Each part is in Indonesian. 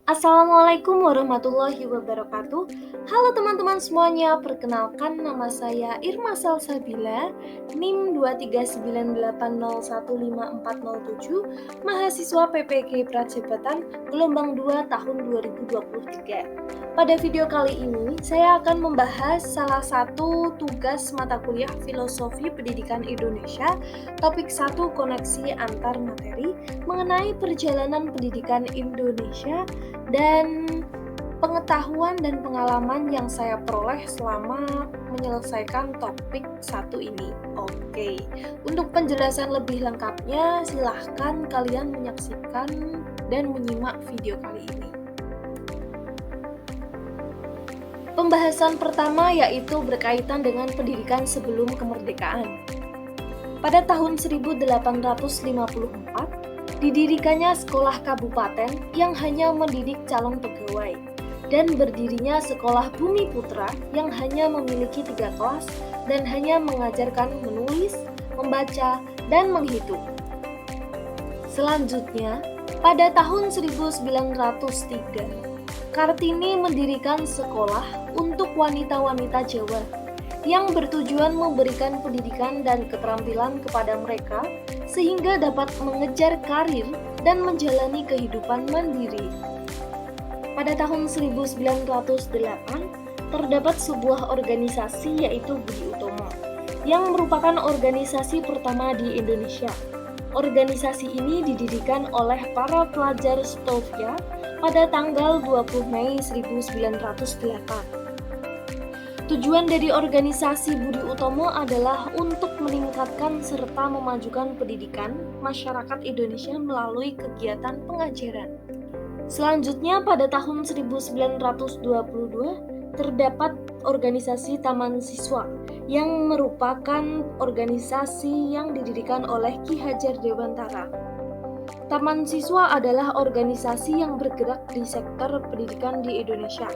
Assalamualaikum warahmatullahi wabarakatuh. Halo teman-teman semuanya, perkenalkan nama saya Irma Salsabila, NIM 239801547, mahasiswa PPG Prajabatan gelombang 2 tahun 2023. Pada video kali ini, saya akan membahas salah satu tugas mata kuliah Filosofi Pendidikan Indonesia, topik 1 koneksi antar materi mengenai perjalanan pendidikan Indonesia dan pengetahuan dan pengalaman yang saya peroleh selama menyelesaikan topik 1 ini. Oke, untuk penjelasan lebih lengkapnya silahkan kalian menyaksikan dan menyimak video kali ini. Pembahasan pertama yaitu berkaitan dengan pendidikan sebelum kemerdekaan. Pada tahun 1854, didirikannya sekolah kabupaten yang hanya mendidik calon pegawai, dan berdirinya sekolah Bumi Putra yang hanya memiliki 3 kelas dan hanya mengajarkan menulis, membaca, dan menghitung. Selanjutnya, pada tahun 1903, Kartini mendirikan sekolah untuk wanita-wanita Jawa yang bertujuan memberikan pendidikan dan keterampilan kepada mereka sehingga dapat mengejar karir dan menjalani kehidupan mandiri. Pada tahun 1908, terdapat sebuah organisasi yaitu Budi Utomo, yang merupakan organisasi pertama di Indonesia. Organisasi ini didirikan oleh para pelajar Stovia pada tanggal 20 Mei 1908. Tujuan dari organisasi Budi Utomo adalah untuk meningkatkan serta memajukan pendidikan masyarakat Indonesia melalui kegiatan pengajaran. Selanjutnya pada tahun 1922 terdapat organisasi Taman Siswa yang merupakan organisasi yang didirikan oleh Ki Hajar Dewantara. Taman Siswa adalah organisasi yang bergerak di sektor pendidikan di Indonesia.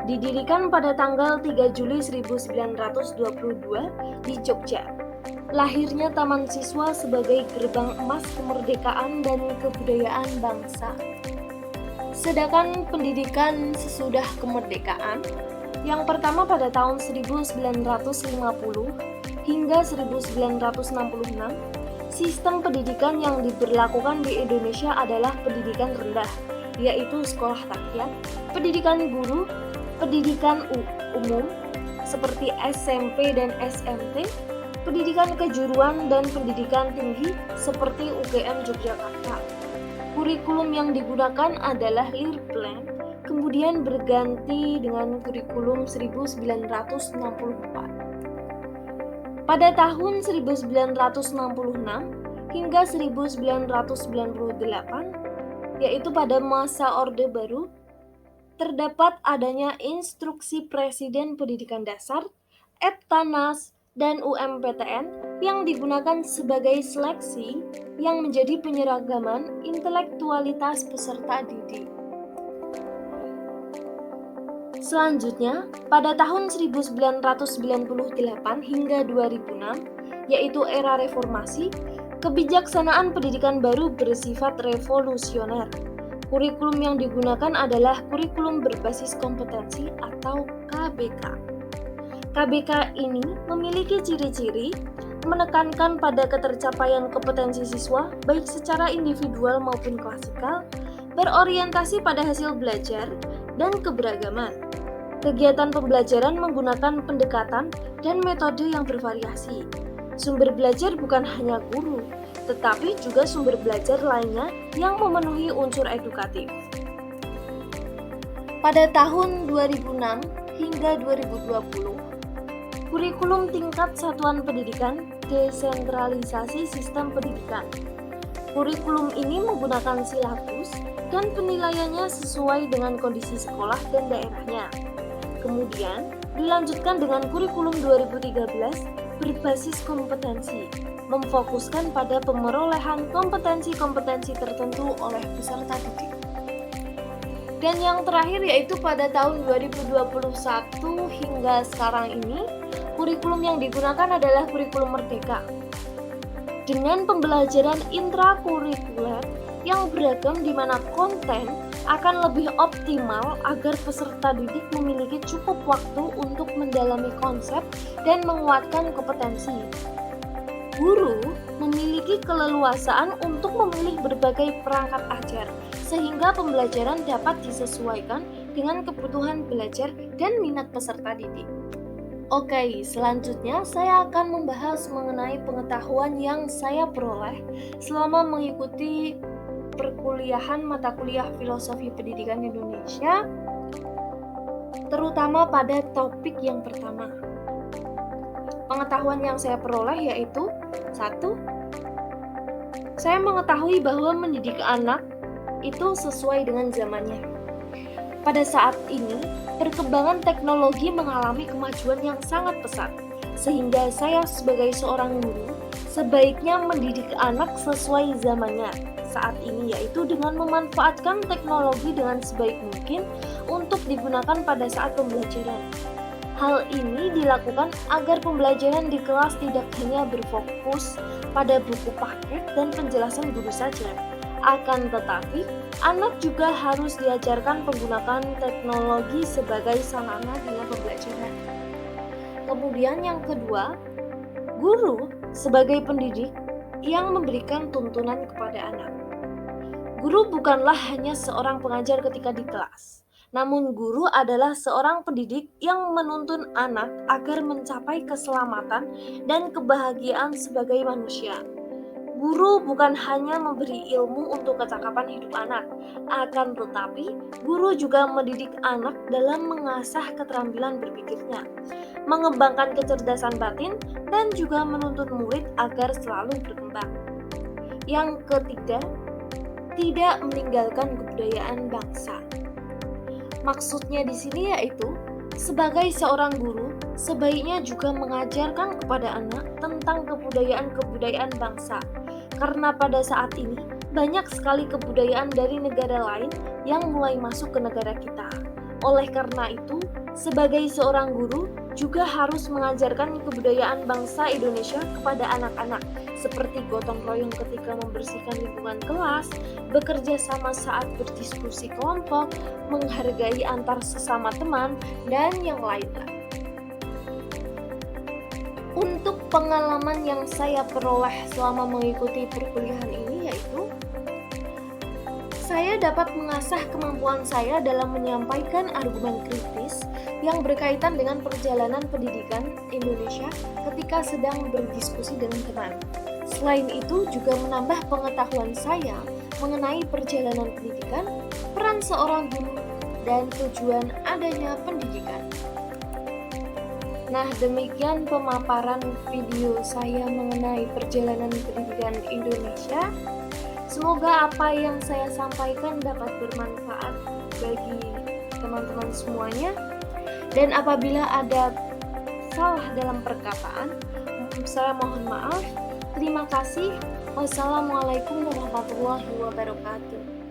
Didirikan pada tanggal 3 Juli 1922 di Jogja. Lahirnya Taman Siswa sebagai gerbang emas kemerdekaan dan kebudayaan bangsa. Sedangkan pendidikan sesudah kemerdekaan, yang pertama pada tahun 1950 hingga 1966, sistem pendidikan yang diberlakukan di Indonesia adalah pendidikan rendah, yaitu sekolah rakyat, pendidikan guru, pendidikan umum seperti SMP dan SMT, pendidikan kejuruan dan pendidikan tinggi seperti UGM Yogyakarta. Kurikulum yang digunakan adalah Leerplan, kemudian berganti dengan kurikulum 1964. Pada tahun 1966 hingga 1998, yaitu pada masa Orde Baru, terdapat adanya Instruksi Presiden Pendidikan Dasar, Eptanas, dan UMPTN yang digunakan sebagai seleksi yang menjadi penyeragaman intelektualitas peserta didik. Selanjutnya, pada tahun 1998 hingga 2006, yaitu era reformasi, kebijaksanaan pendidikan baru bersifat revolusioner. Kurikulum yang digunakan adalah kurikulum berbasis kompetensi atau KBK. KBK ini memiliki ciri-ciri menekankan pada ketercapaian kompetensi siswa baik secara individual maupun klasikal, berorientasi pada hasil belajar, dan keberagaman. Kegiatan pembelajaran menggunakan pendekatan dan metode yang bervariasi. Sumber belajar bukan hanya guru, tetapi juga sumber belajar lainnya yang memenuhi unsur edukatif. Pada tahun 2006 hingga 2020, kurikulum tingkat satuan pendidikan desentralisasi sistem pendidikan. Kurikulum ini menggunakan silabus dan penilaiannya sesuai dengan kondisi sekolah dan daerahnya. Kemudian dilanjutkan dengan kurikulum 2013 berbasis kompetensi, memfokuskan pada pemerolehan kompetensi-kompetensi tertentu oleh peserta didik. Dan yang terakhir yaitu pada tahun 2021 hingga sekarang ini, kurikulum yang digunakan adalah kurikulum Merdeka. Dengan pembelajaran intrakurikuler yang beragam di mana konten akan lebih optimal agar peserta didik memiliki cukup waktu untuk mendalami konsep dan menguatkan kompetensi. Guru memiliki keleluasaan untuk memilih berbagai perangkat ajar, sehingga pembelajaran dapat disesuaikan dengan kebutuhan belajar dan minat peserta didik. Oke, selanjutnya saya akan membahas mengenai pengetahuan yang saya peroleh selama mengikuti perkuliahan mata kuliah Filosofi Pendidikan Indonesia, terutama pada topik yang pertama. Pengetahuan yang saya peroleh yaitu 1. Saya mengetahui bahwa mendidik anak itu sesuai dengan zamannya. Pada saat ini, perkembangan teknologi mengalami kemajuan yang sangat pesat, sehingga saya sebagai seorang guru sebaiknya mendidik anak sesuai zamannya saat ini, yaitu dengan memanfaatkan teknologi dengan sebaik mungkin untuk digunakan pada saat pembelajaran. Hal ini dilakukan agar pembelajaran di kelas tidak hanya berfokus pada buku paket dan penjelasan guru saja. Akan tetapi, anak juga harus diajarkan menggunakan teknologi sebagai sarana dalam pembelajaran. Kemudian yang kedua, guru sebagai pendidik yang memberikan tuntunan kepada anak. Guru bukanlah hanya seorang pengajar ketika di kelas, namun guru adalah seorang pendidik yang menuntun anak agar mencapai keselamatan dan kebahagiaan sebagai manusia. Guru bukan hanya memberi ilmu untuk kecakapan hidup anak, akan tetapi guru juga mendidik anak dalam mengasah keterampilan berpikirnya, mengembangkan kecerdasan batin, dan juga menuntun murid agar selalu berkembang. Yang ketiga, tidak meninggalkan kebudayaan bangsa. Maksudnya di sini yaitu, sebagai seorang guru, sebaiknya juga mengajarkan kepada anak tentang kebudayaan-kebudayaan bangsa. Karena pada saat ini, banyak sekali kebudayaan dari negara lain yang mulai masuk ke negara kita. Oleh karena itu, sebagai seorang guru, juga harus mengajarkan kebudayaan bangsa Indonesia kepada anak-anak, seperti gotong royong ketika membersihkan lingkungan kelas, bekerja sama saat berdiskusi kelompok, menghargai antar sesama teman, dan yang lainnya. Untuk pengalaman yang saya peroleh selama mengikuti perkuliahan ini yaitu, saya dapat mengasah kemampuan saya dalam menyampaikan argumen kritis yang berkaitan dengan perjalanan pendidikan Indonesia ketika sedang berdiskusi dengan teman. Selain itu juga menambah pengetahuan saya mengenai perjalanan pendidikan, peran seorang guru, dan tujuan adanya pendidikan. Nah, demikian pemaparan video saya mengenai perjalanan pendidikan Indonesia. Semoga apa yang saya sampaikan dapat bermanfaat bagi teman-teman semuanya. Dan apabila ada salah dalam perkataan, saya mohon maaf. Terima kasih. Wassalamualaikum warahmatullahi wabarakatuh.